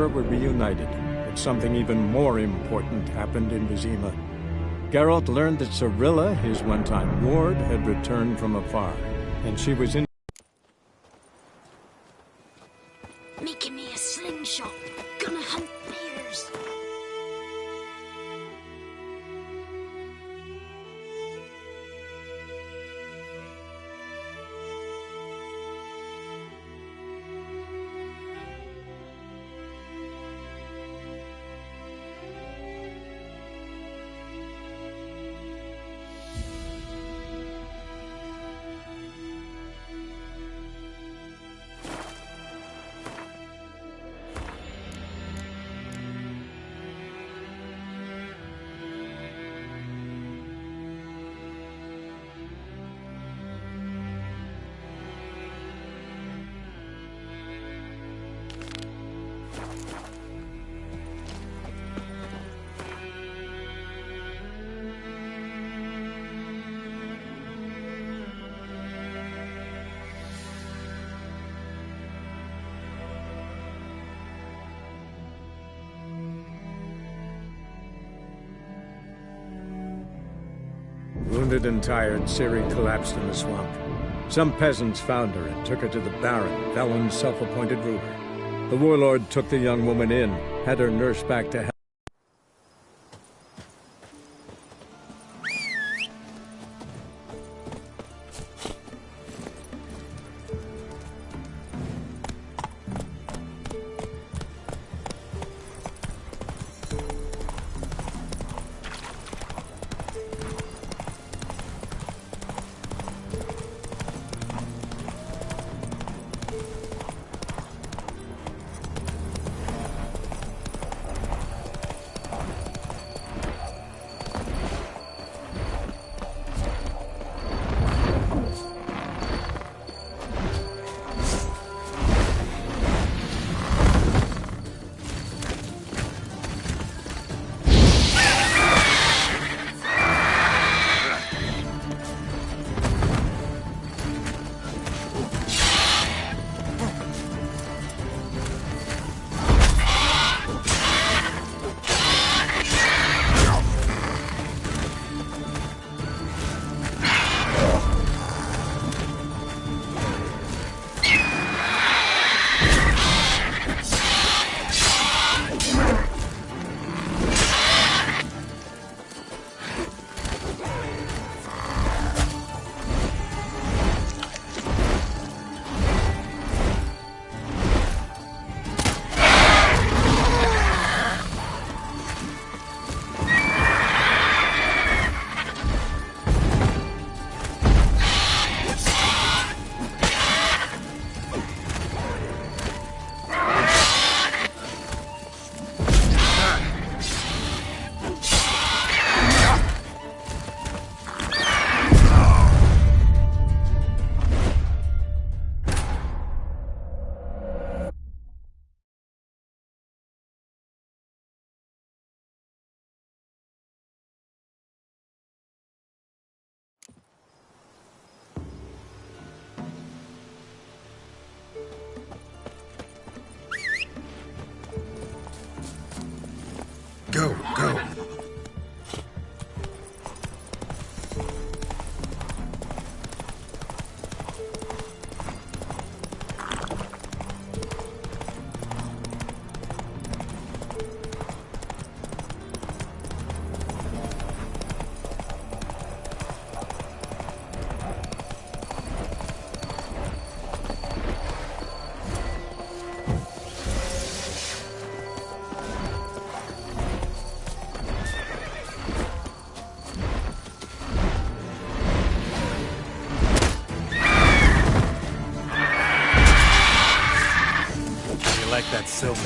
were reunited, but something even more important happened in Vizima. Geralt learned that Cirilla, his one-time ward, had returned from afar, and she was in... Making me a slingshot. Gonna hunt bears. Wounded and tired, Ciri collapsed in the swamp. Some peasants found her and took her to the Baron, Valen's self-appointed ruler. The warlord took the young woman in, had her nursed back to health. Go, go. Like that silver.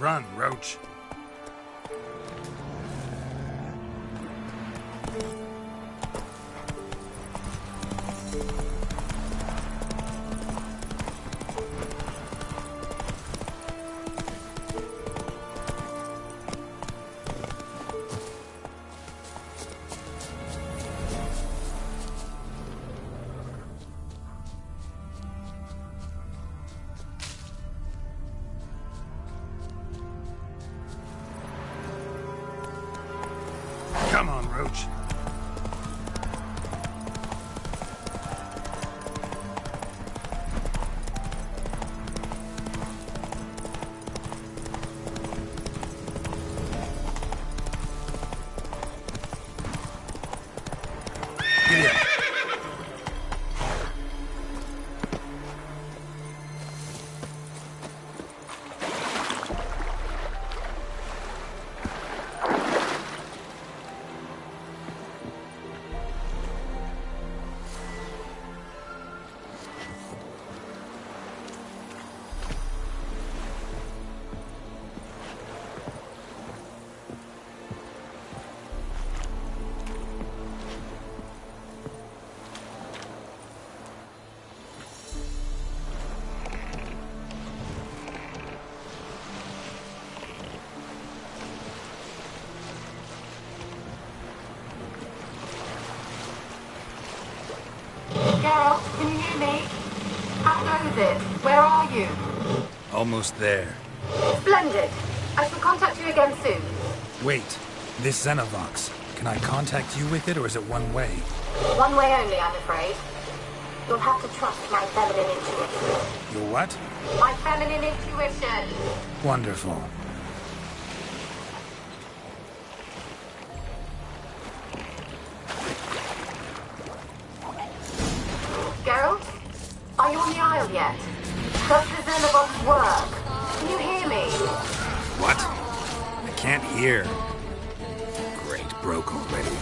Run, Roach. Come on, Roach. Giddy up. Geralt, can you hear me? How goes it? Where are you? Almost there. Splendid. I shall contact you again soon. Wait. This Xenovox. Can I contact you with it, or is it one way? One way only, I'm afraid. You'll have to trust my feminine intuition. Your what? My feminine intuition. Wonderful. Geralt? Are you on the Isle yet? Does the Xenovox work? Can you hear me? What? I can't hear. Great, broke already.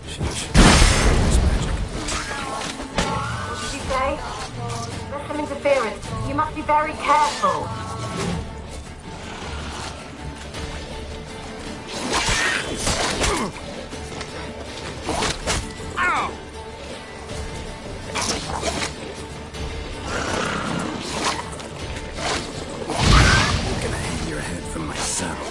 Sheesh. This magic. What did you say? There's some interference. You must be very careful. Ow! You're gonna hang your head from my saddle.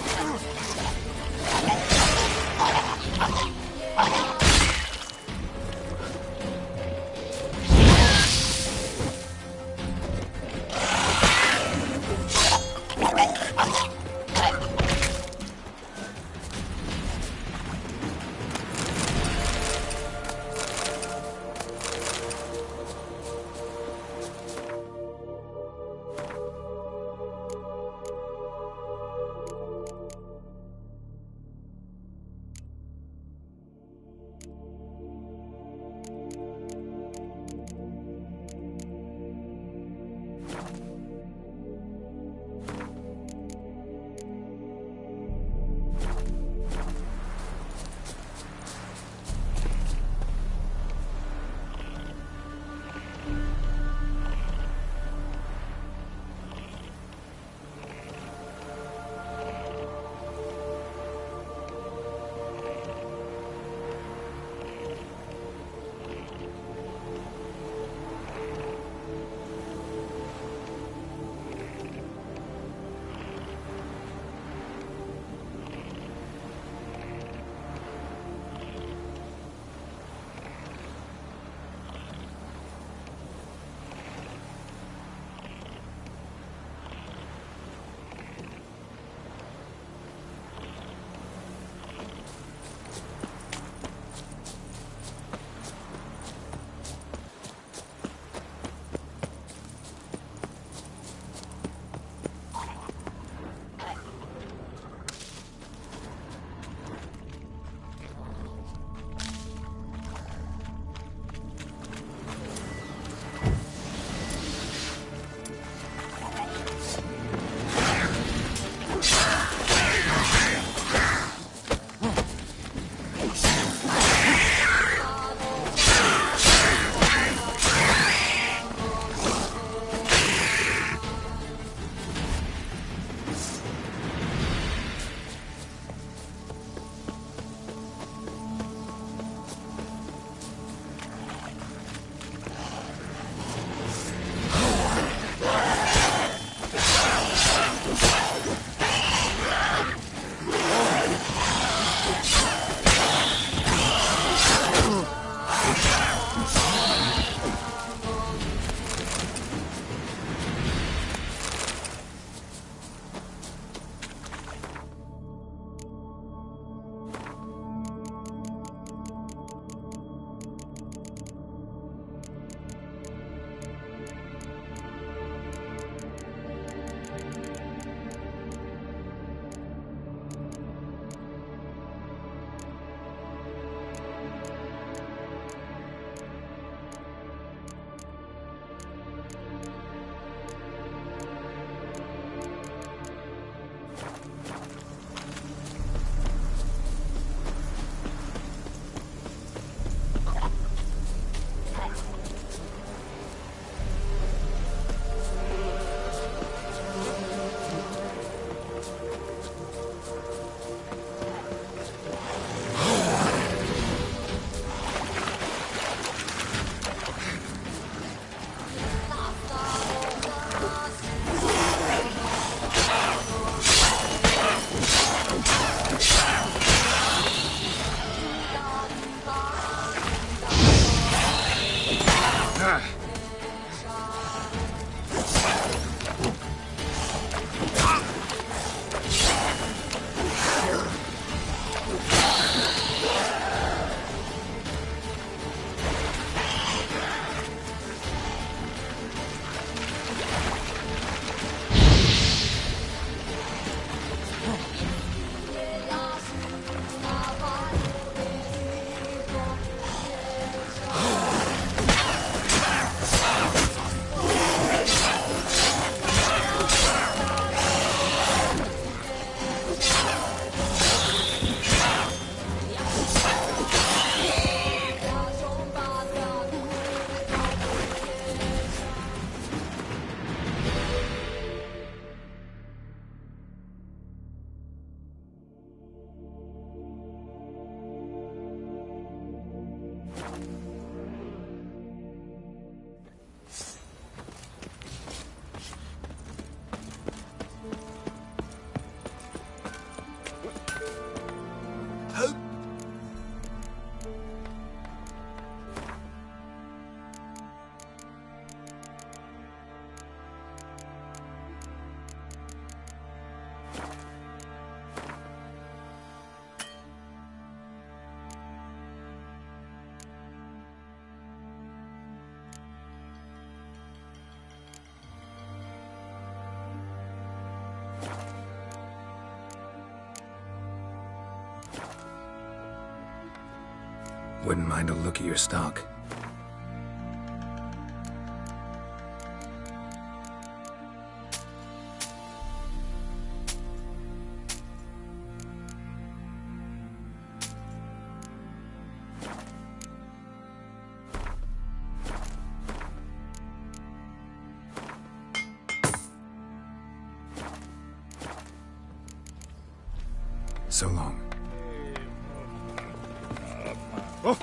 Wouldn't mind a look at your stock. So long. Whoa!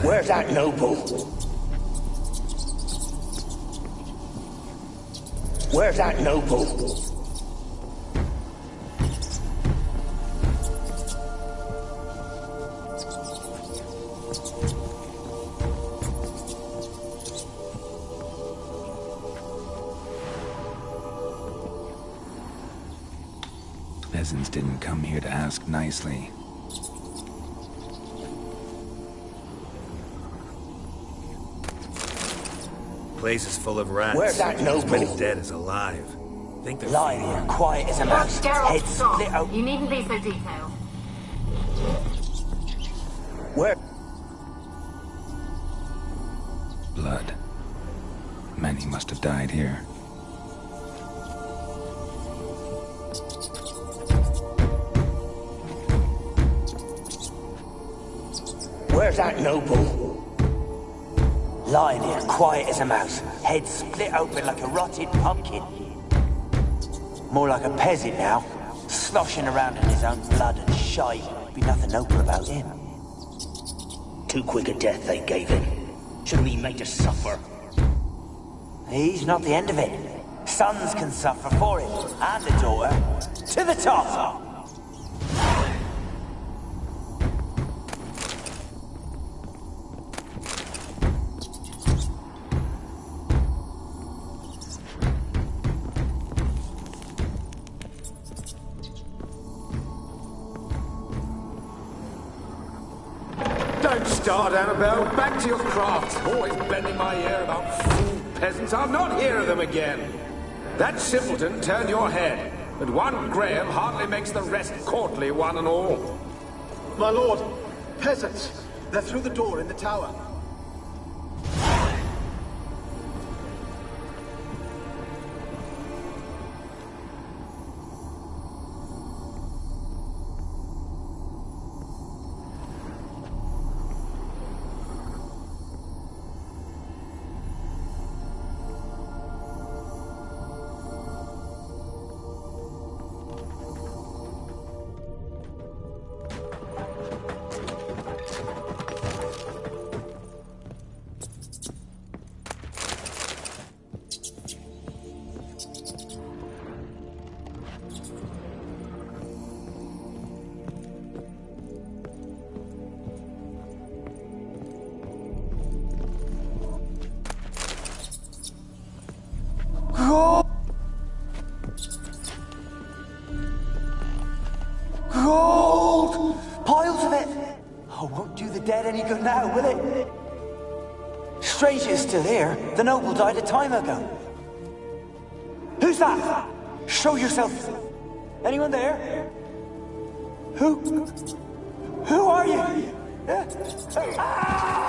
Where's that noble? Where's that noble? Peasants didn't come here to ask nicely. place is full of rats. Where's that As noble? many dead as alive. Think they're Lie feeding there, on quiet as a mouse. Geralt, Head stop. split open. You needn't be so detailed. Where? Blood. Many must have died here. Where's that noble? Lie there, quiet as a mouse. Head split open like a rotted pumpkin. More like a peasant now. Sloshing around in his own blood and shite. Be nothing noble about him. Too quick a death they gave him. Should we made to suffer? He's not the end of it. Sons can suffer for him, and the daughter. To the top! Don't start, Annabelle. Back to your craft. Always bending my ear about fool peasants. I'll not hear of them again. That simpleton turned your head, but one Graham hardly makes the rest courtly, one and all. My lord, peasants. They're through the door in the tower. Gold! Piles of it! Oh, won't do the dead any good now, will it? Strange it's still here. The noble died a time ago. Who's that? Show yourself. Anyone there? Who? Who are you? Ah!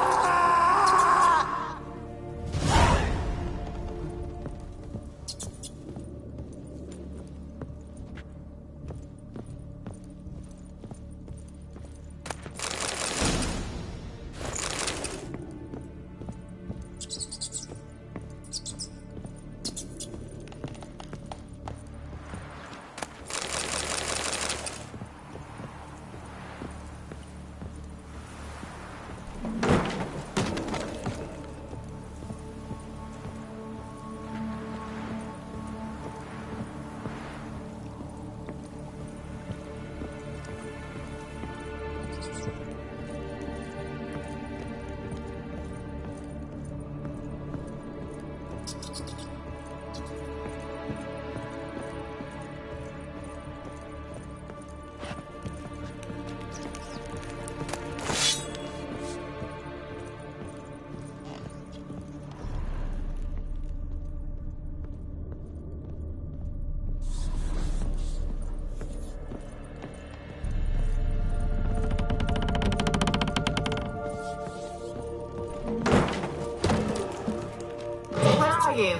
You?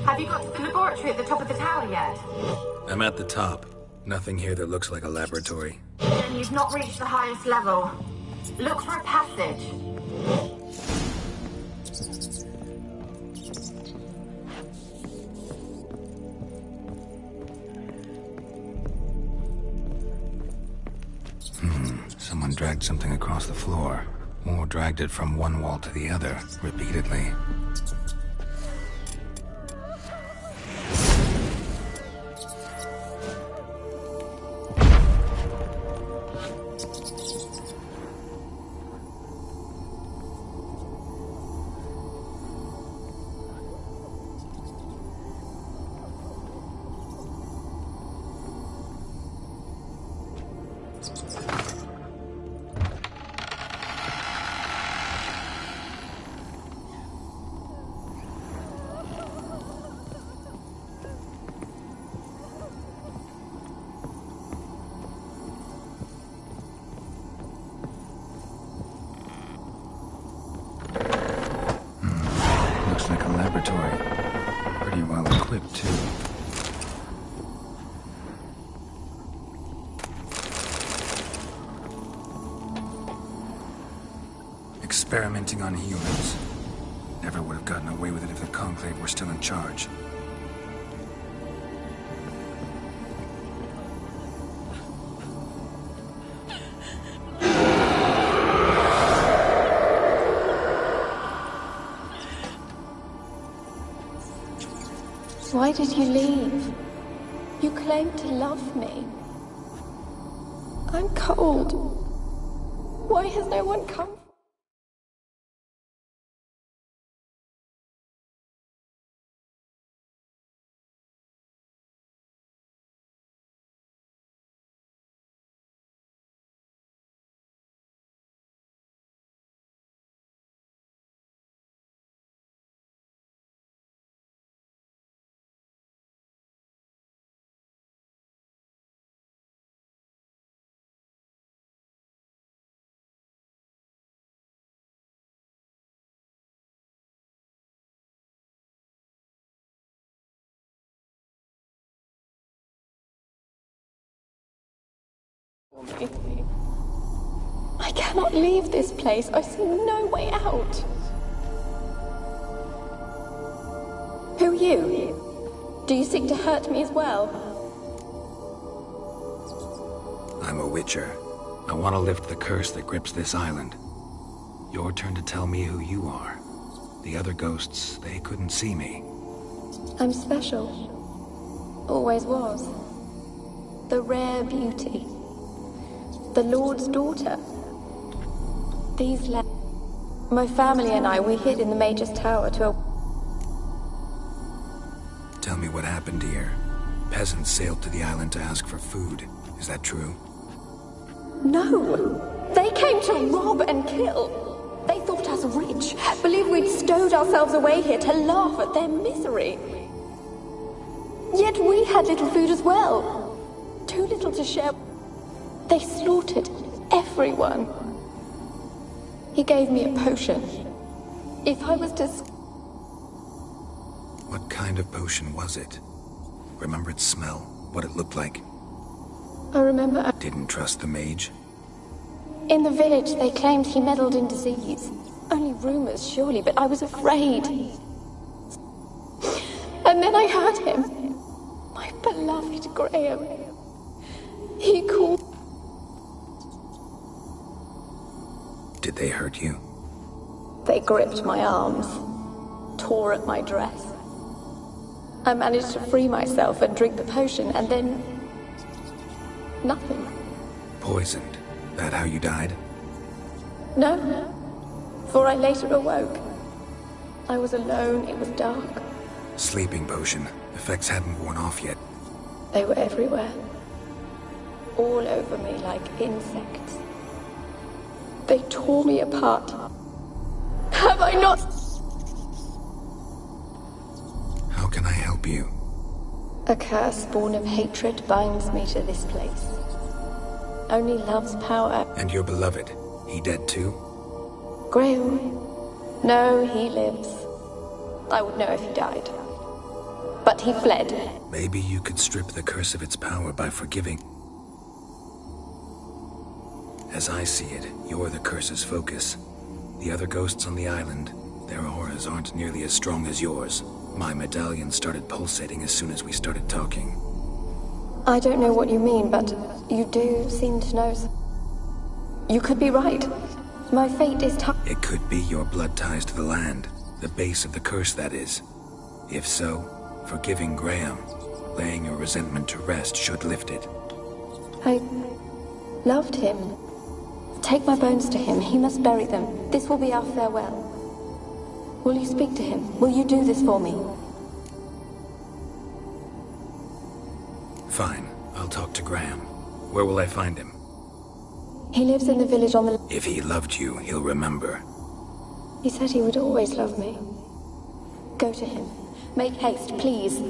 Have you got to the laboratory at the top of the tower yet? I'm at the top. Nothing here that looks like a laboratory. Then you've not reached the highest level. Look for a passage. Someone dragged something across the floor. Or dragged it from one wall to the other, repeatedly. Looks like a laboratory. Pretty well equipped, too. Experimenting on humans. Never would have gotten away with it if the Conclave were still in charge. Why did you leave? You claimed to love me. I'm cold. Why has no one come? I cannot leave this place. I see no way out. Who are you? Do you seek to hurt me as well? I'm a Witcher. I want to lift the curse that grips this island. Your turn to tell me who you are. The other ghosts, they couldn't see me. I'm special. Always was. The rare beauty. The Lord's daughter. These my family and I, we hid in the Major's Tower to... Tell me what happened here. Peasants sailed to the island to ask for food. Is that true? No! They came to rob and kill. They thought us rich, believed we'd stowed ourselves away here to laugh at their misery. Yet we had little food as well. Too little to share. They slaughtered everyone. He gave me a potion. If I was to... What kind of potion was it? Remember its smell? What it looked like? I remember... Didn't trust the mage? In the village, they claimed he meddled in disease. Only rumors, surely, but I was afraid. And then I heard him. My beloved Graham. He called... Did they hurt you? They gripped my arms, tore at my dress. I managed to free myself and drink the potion, and then... nothing. Poisoned? That how you died? No, for I later awoke. I was alone, it was dark. Sleeping potion. Effects hadn't worn off yet. They were everywhere. All over me like insects. They tore me apart. Have I not? How can I help you? A curse born of hatred binds me to this place. Only love's power. And your beloved, he dead too? Graham? No, he lives. I would know if he died. But he fled. Maybe you could strip the curse of its power by forgiving. As I see it, you're the curse's focus. The other ghosts on the island, their auras aren't nearly as strong as yours. My medallion started pulsating as soon as we started talking. I don't know what you mean, but you do seem to know. You could be right. My fate is tough. It could be your blood ties to the land, the base of the curse, that is. If so, forgiving Graham, laying your resentment to rest should lift it. I loved him. Take my bones to him. He must bury them. This will be our farewell. Will you speak to him? Will you do this for me? Fine. I'll talk to Graham. Where will I find him? He lives in the village on the... If he loved you, he'll remember. He said he would always love me. Go to him. Make haste, please.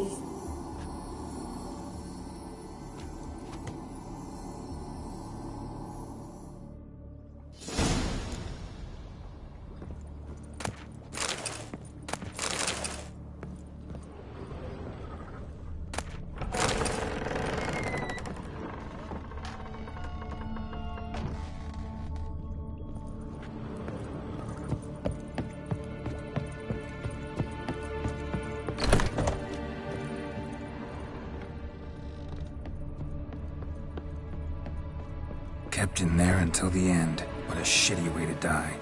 Trapped in there until the end. What a shitty way to die.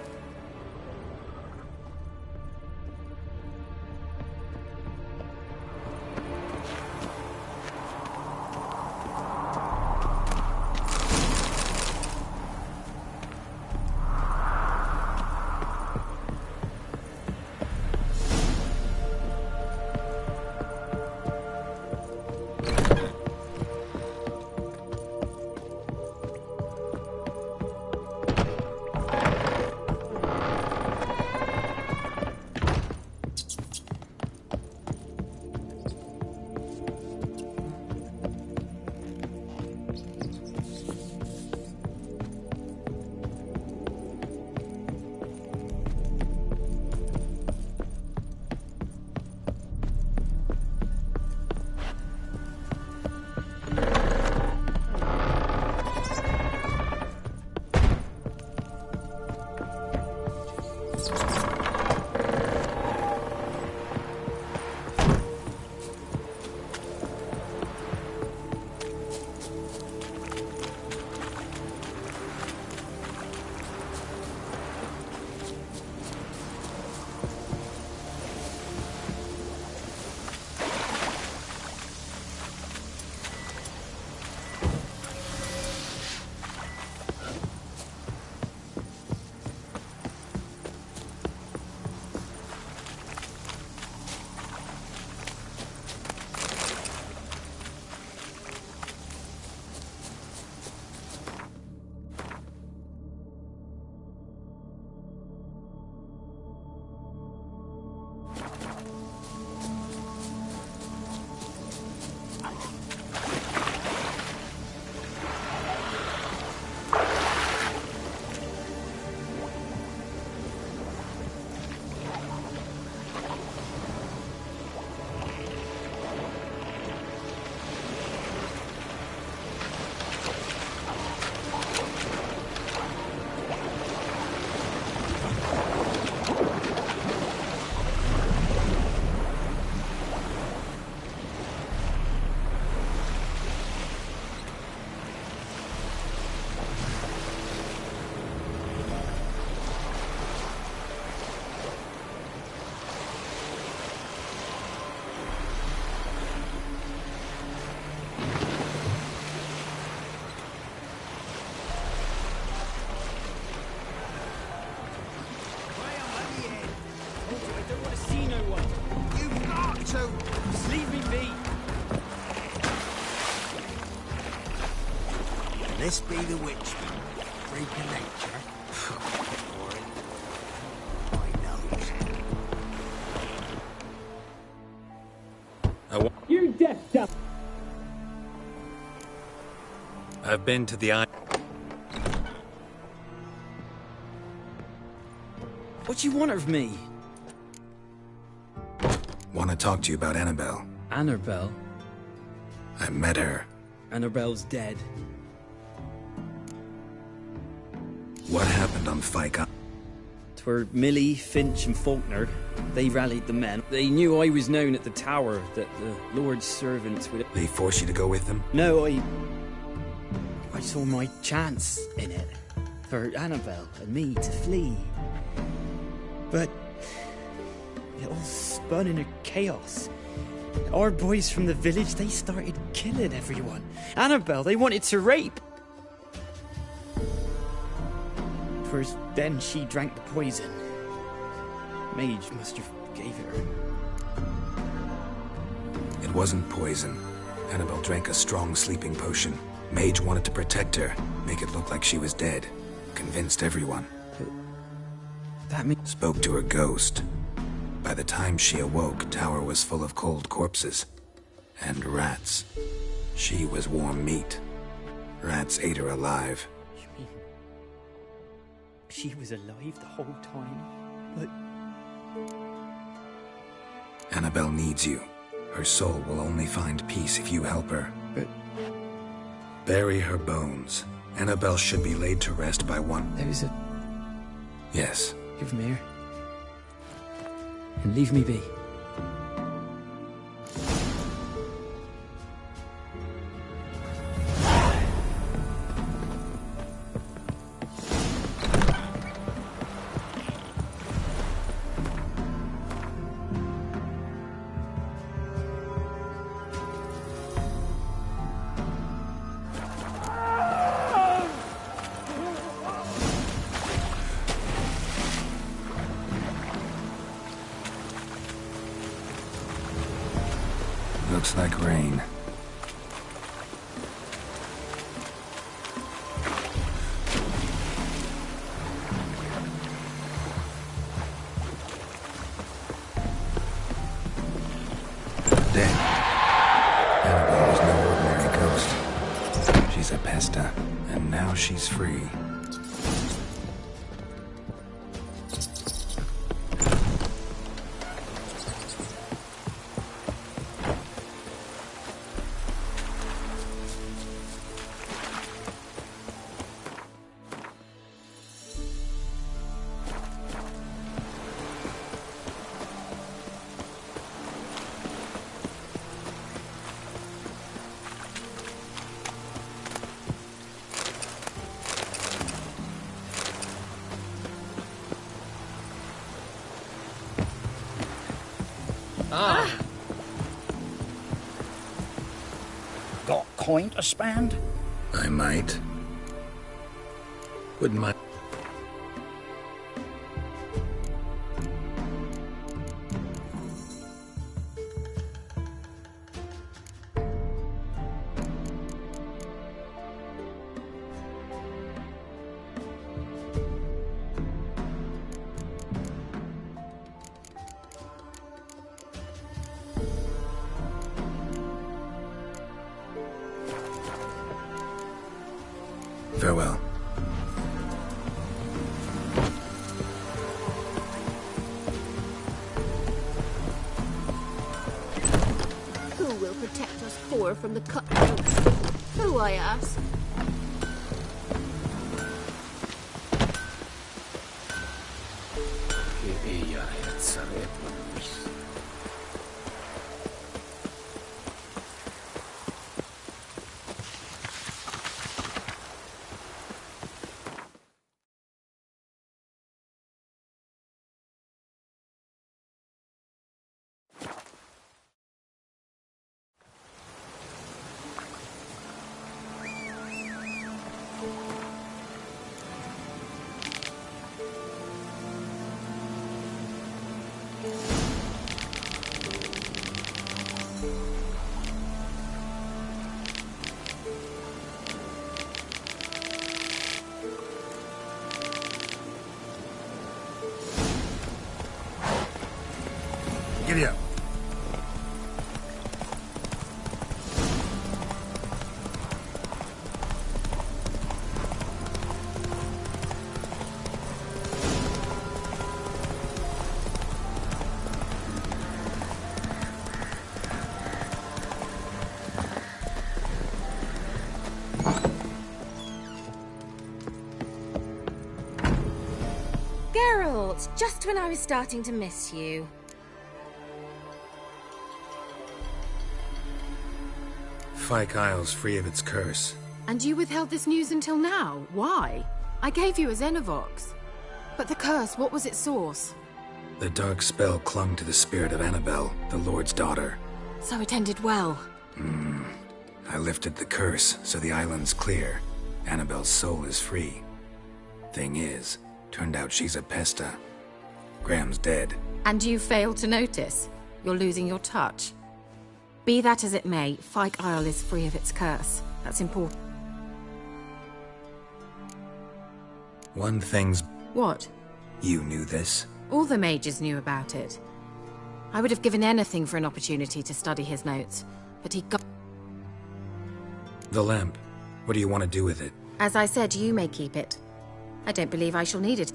This be the witchman, freak of nature. You deaf dumb. I've been to the What do you want of me? Want to talk to you about Annabelle. Annabelle? I met her. Annabelle's dead. What happened on Fyke? Twere Millie, Finch and Faulkner. They rallied the men. They knew I was known at the tower, that the Lord's servants would... They forced you to go with them? No, I saw my chance in it. For Annabelle and me to flee. But it all spun in a chaos. Our boys from the village, they started killing everyone. Annabelle, they wanted to rape. First, then she drank the poison. Mage must have gave it her. It wasn't poison. Annabelle drank a strong sleeping potion. Mage wanted to protect her, make it look like she was dead. Convinced everyone. That means... Spoke to her ghost. By the time she awoke, Tower was full of cold corpses. And rats. She was warm meat. Rats ate her alive. You mean... she was alive the whole time? But... Annabelle needs you. Her soul will only find peace if you help her. But... bury her bones. Annabelle should be laid to rest by one... There's a... Yes. Give me here. And leave me be. Looks like rain. Dead. Annabelle was no ordinary ghost. She's a pesta, and now she's free. Got coin to spend? I might. Wouldn't mind. Farewell. Who will protect us poor from the cutthroats? Who, I ask? Giddy up. Geralt, just when I was starting to miss you. Fyke Isle's free of its curse. And you withheld this news until now? Why? I gave you a Xenovox. But the curse, what was its source? The dark spell clung to the spirit of Annabelle, the Lord's daughter. So it ended well. I lifted the curse, so the island's clear. Annabelle's soul is free. Thing is, turned out she's a pesta. Graham's dead. And you failed to notice? You're losing your touch. Be that as it may, Fyke Isle is free of its curse. That's important. One thing's... What? You knew this? All the mages knew about it. I would have given anything for an opportunity to study his notes, but he got... The lamp. What do you want to do with it? As I said, you may keep it. I don't believe I shall need it.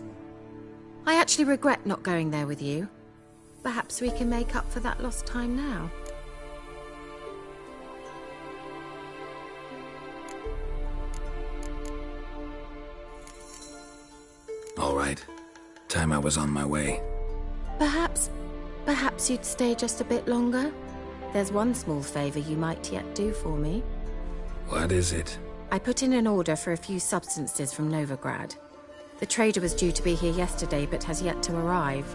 I actually regret not going there with you. Perhaps we can make up for that lost time now. All right. Time I was on my way. Perhaps you'd stay just a bit longer? There's one small favor you might yet do for me. What is it? I put in an order for a few substances from Novigrad. The trader was due to be here yesterday, but has yet to arrive.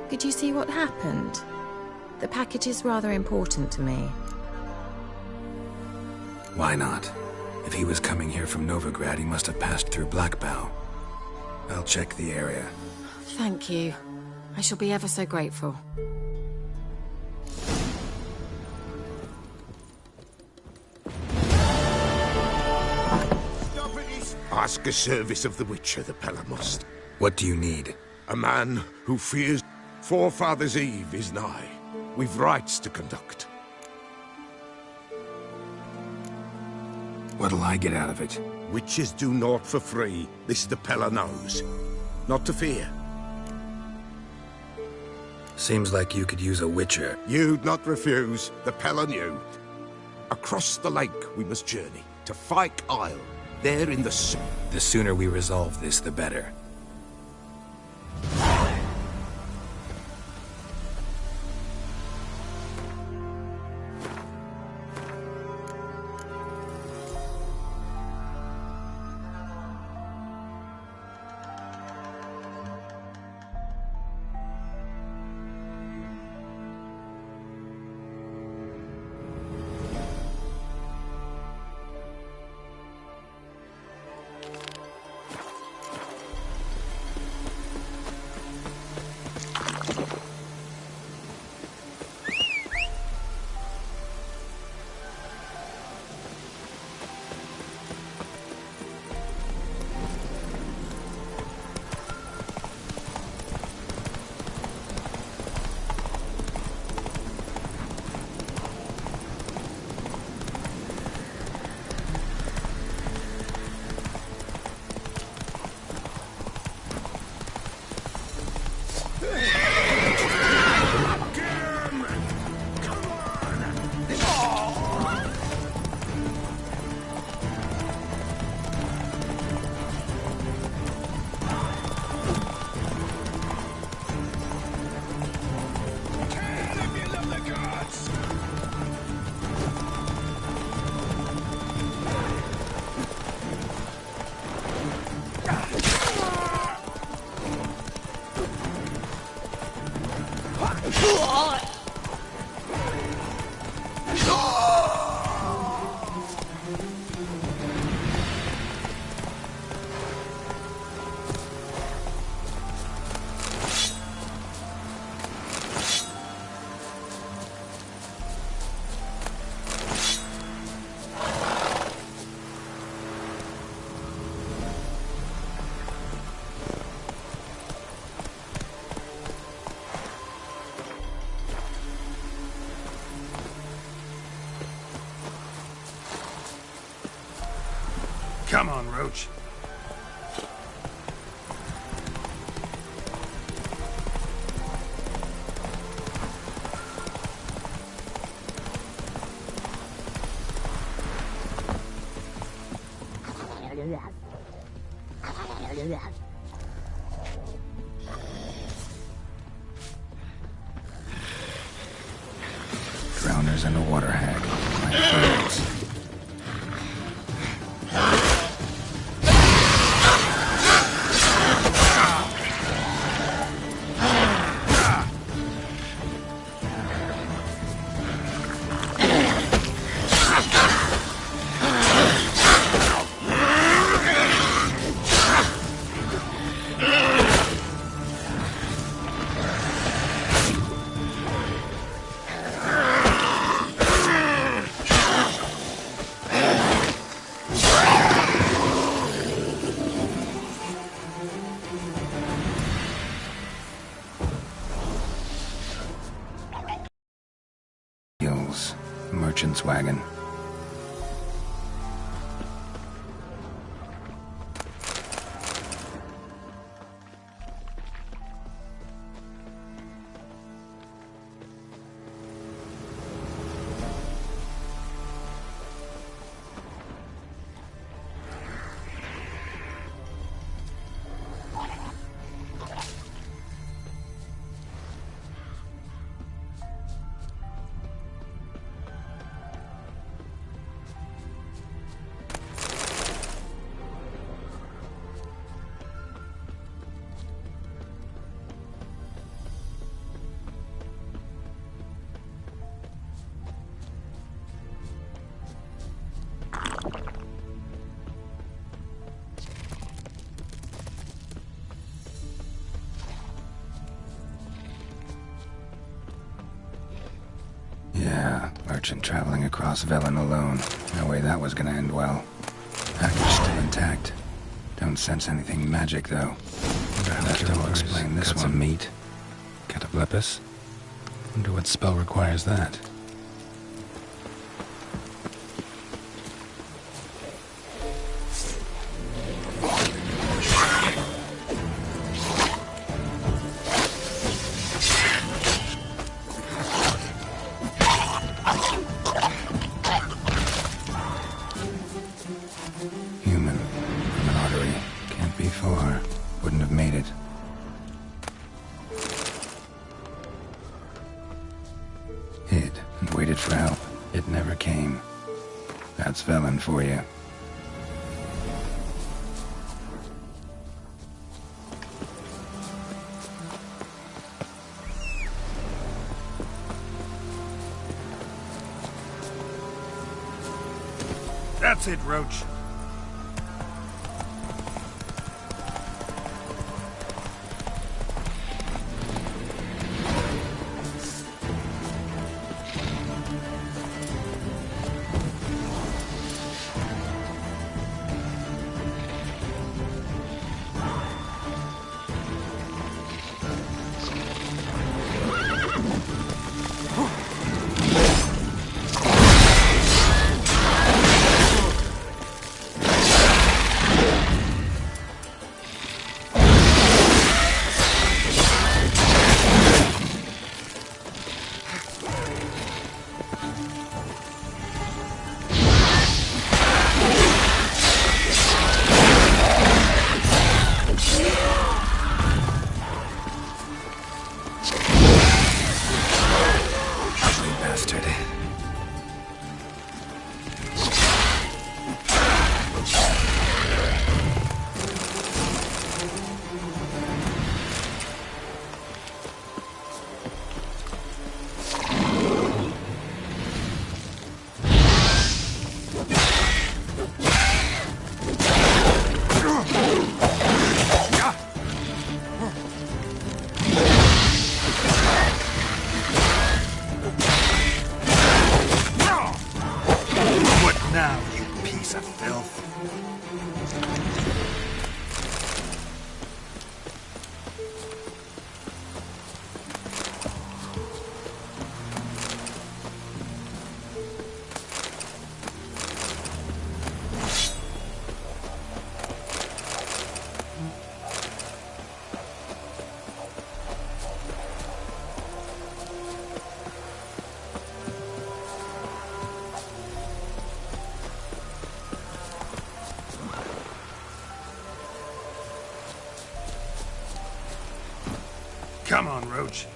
Could you see what happened? The package is rather important to me. Why not? If he was coming here from Novigrad, he must have passed through Blackbow. I'll check the area. Thank you. I shall be ever so grateful. ask a service of the Witcher, the Pella must. What do you need? A man who fears Forefathers' Eve is nigh. We've rites to conduct. What'll I get out of it? Witches do naught for free. This the Pella knows. Not to fear. Seems like you could use a Witcher. You'd not refuse. The Pella knew. Across the lake we must journey, to Fyke Isle, there in the sea. The sooner we resolve this, the better. Come on, Roach. Drowners and a water hag. My birds. Merchant's wagon. Merchant traveling across Velen alone. No way that was gonna end well. Package still intact. Don't sense anything magic, though. That will explain this one. Some meat. Cataplepis. Wonder what spell requires that. Human. From an artery. Can't be far. Wouldn't have made it. Hid and waited for help. It never came. That's Velen for you. That's it, Roach. Come on, Roach.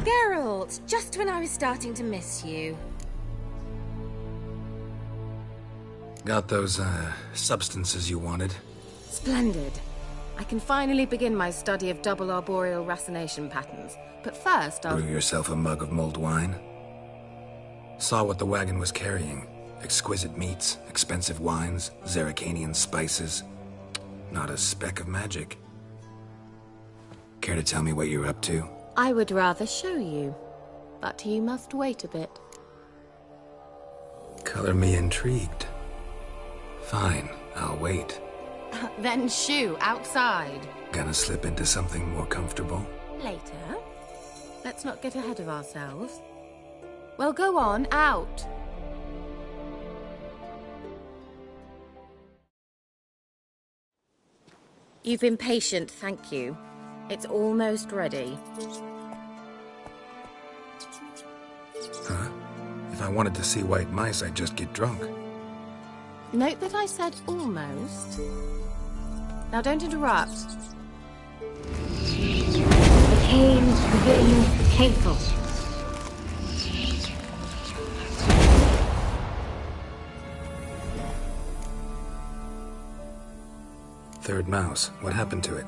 Geralt, just when I was starting to miss you. Got those, substances you wanted? Splendid. I can finally begin my study of double arboreal racination patterns. But first, I'll... Brew yourself a mug of mulled wine? Saw what the wagon was carrying. Exquisite meats, expensive wines, Zerrikanian spices. Not a speck of magic. Care to tell me what you're up to? I would rather show you, but you must wait a bit. Color me intrigued. Fine, I'll wait. Then shoo, outside. Gonna slip into something more comfortable? Later. Let's not get ahead of ourselves. Well, go on, out. You've been patient, thank you. It's almost ready. Huh? If I wanted to see white mice, I'd just get drunk. Note that I said almost. Now don't interrupt. The caves within hateful. third mouse. What happened to it?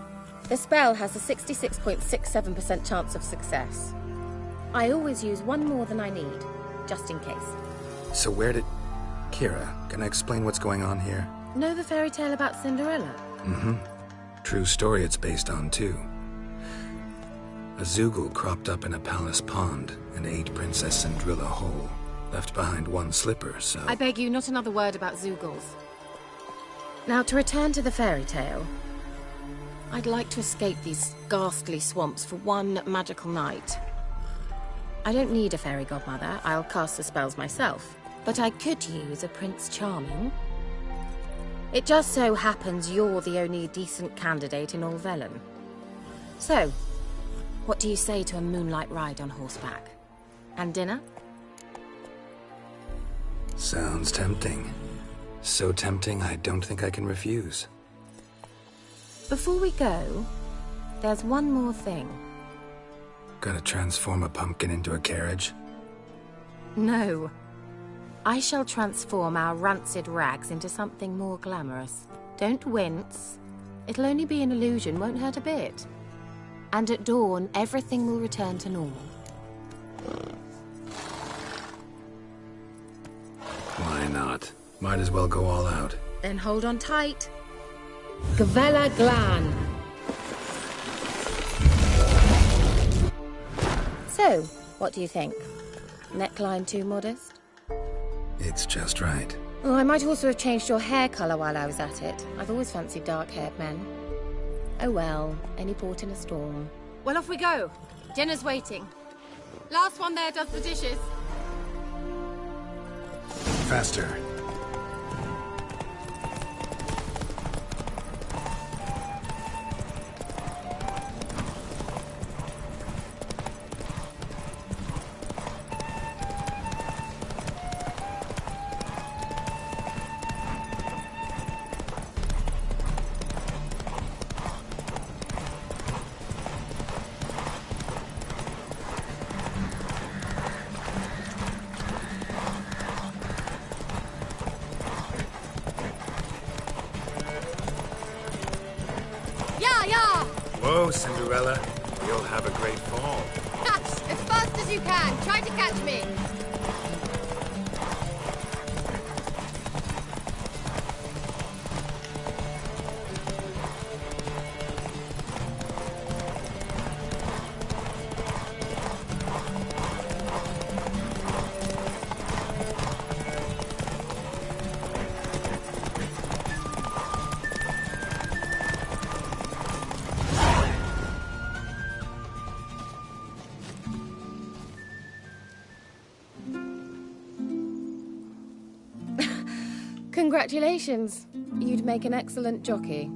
The spell has a 66.67% chance of success. I always use one more than I need, just in case. So where did... Kira, can I explain what's going on here? Know the fairy tale about Cinderella? Mm-hmm. True story it's based on, too. A Zoogle cropped up in a palace pond and ate Princess Cinderella whole. Left behind one slipper, so... I beg you, not another word about Zoogles. Now, to return to the fairy tale, I'd like to escape these ghastly swamps for one magical night. I don't need a fairy godmother, I'll cast the spells myself. But I could use a Prince Charming. It just so happens you're the only decent candidate in all Velen. So, what do you say to a moonlight ride on horseback? And dinner? Sounds tempting. So tempting, I don't think I can refuse. Before we go, there's one more thing. Gotta transform a pumpkin into a carriage? No. I shall transform our rancid rags into something more glamorous. Don't wince. It'll only be an illusion, won't hurt a bit. And at dawn, everything will return to normal. Why not? Might as well go all out. Then hold on tight. Gavella Glan. So, what do you think? Neckline too modest? It's just right. Oh, I might also have changed your hair colour while I was at it. I've always fancied dark-haired men. Oh well, any port in a storm. Well, off we go. Dinner's waiting. Last one there does the dishes. Faster. Whoa, Cinderella. You'll have a great fall. As fast as you can. Try to catch me. Congratulations. You'd make an excellent jockey.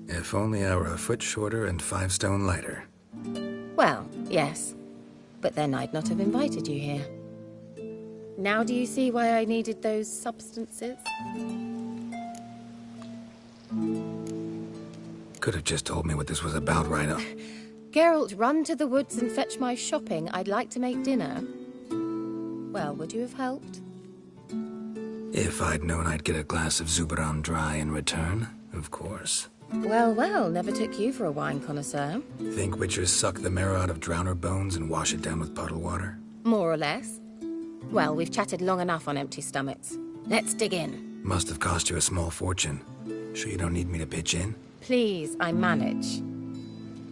If only I were a foot shorter and 5 stone lighter. Well, yes. But then I'd not have invited you here. Now do you see why I needed those substances? Could have just told me what this was about right up. Geralt, run to the woods and fetch my shopping. I'd like to make dinner. Well, would you have helped? If I'd known I'd get a glass of Zuberan dry in return, of course. Well, well, never took you for a wine connoisseur. Think witchers suck the marrow out of drowner bones and wash it down with puddle water? More or less. Well, we've chatted long enough on empty stomachs. Let's dig in. Must have cost you a small fortune. Sure you don't need me to pitch in? Please, I manage.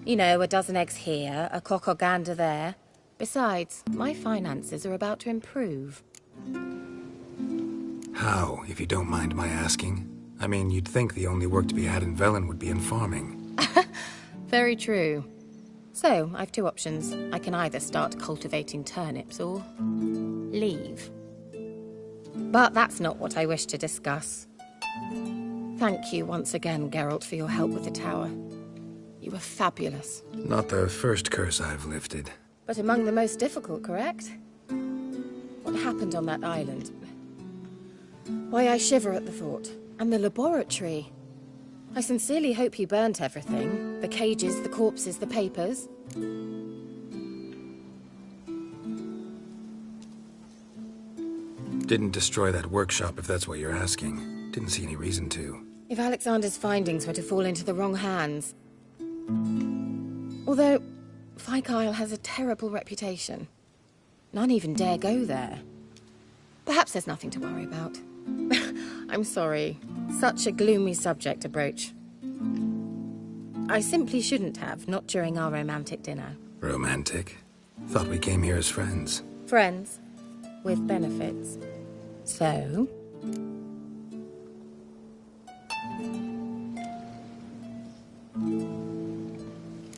You know, a dozen eggs here, a cock or gander there. Besides, my finances are about to improve. How, if you don't mind my asking? I mean, you'd think the only work to be had in Velen would be in farming. Very true. So, I've 2 options. I can either start cultivating turnips or leave. But that's not what I wish to discuss. Thank you once again, Geralt, for your help with the tower. You were fabulous. Not the first curse I've lifted. But among the most difficult, correct? What happened on that island? Why, I shiver at the thought. And the laboratory. I sincerely hope you burnt everything. The cages, the corpses, the papers. Didn't destroy that workshop, if that's what you're asking. Didn't see any reason to. If Alexander's findings were to fall into the wrong hands. Although, Fyke Isle has a terrible reputation. None even dare go there. Perhaps there's nothing to worry about. I'm sorry. Such a gloomy subject to broach. I simply shouldn't have, not during our romantic dinner. Romantic? Thought we came here as friends. Friends. With benefits. So...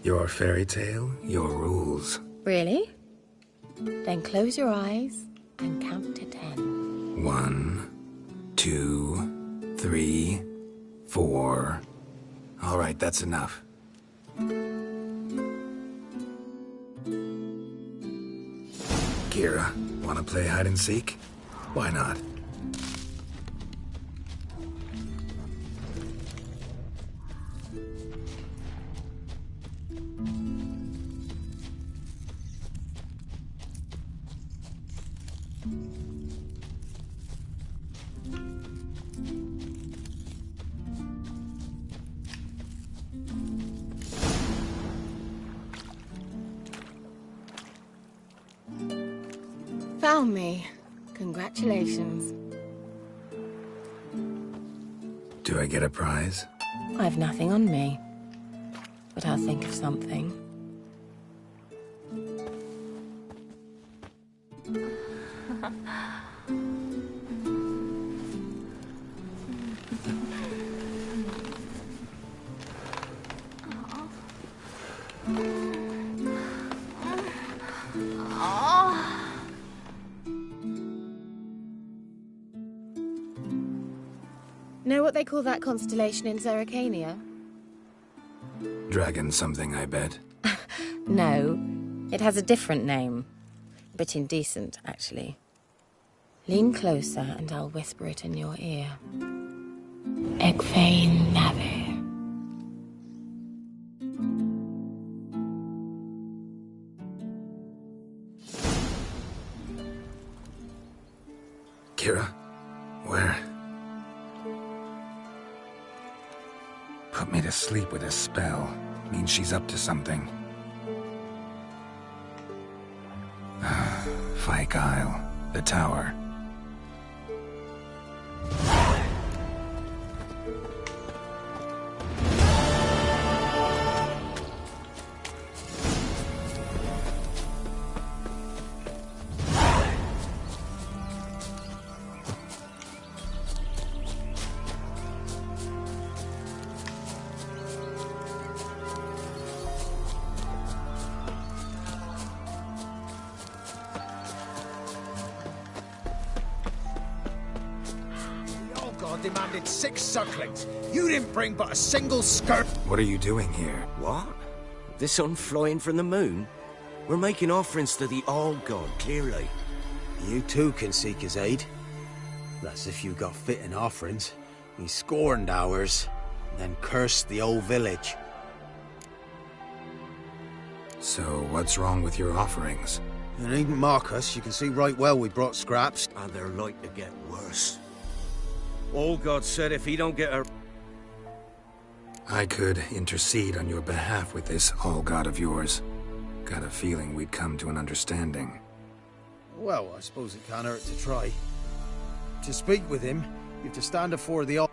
Your fairy tale, your rules. Really? Then close your eyes and count to 10. 1, 2, 3, 4. All right, that's enough. Kira, wanna play hide and seek? Why not? Found me. Congratulations. Do I get a prize? I've nothing on me. But I'll think of something. Know what they call that constellation in Zerrikania? Dragon something, I bet. No, it has a different name. A bit indecent, actually. Lean closer and I'll whisper it in your ear. Egfain Navi. Kira? Where? Put me to sleep with a spell. Means she's up to something. Fyke Isle. The tower. Demanded 6 sucklings. You didn't bring but a single skirt. What are you doing here? What? The sun flying from the moon? We're making offerings to the All-God, clearly. You too can seek his aid. That's if you got fitting offerings. He scorned ours, then cursed the old village. So, what's wrong with your offerings? You needn't mock us. You can see right well we brought scraps. And they're like to get worse. All God said if he don't get her... I could intercede on your behalf with this all-god of yours. Got a feeling we'd come to an understanding. Well, I suppose it can't hurt to try. To speak with him, you have to stand before the...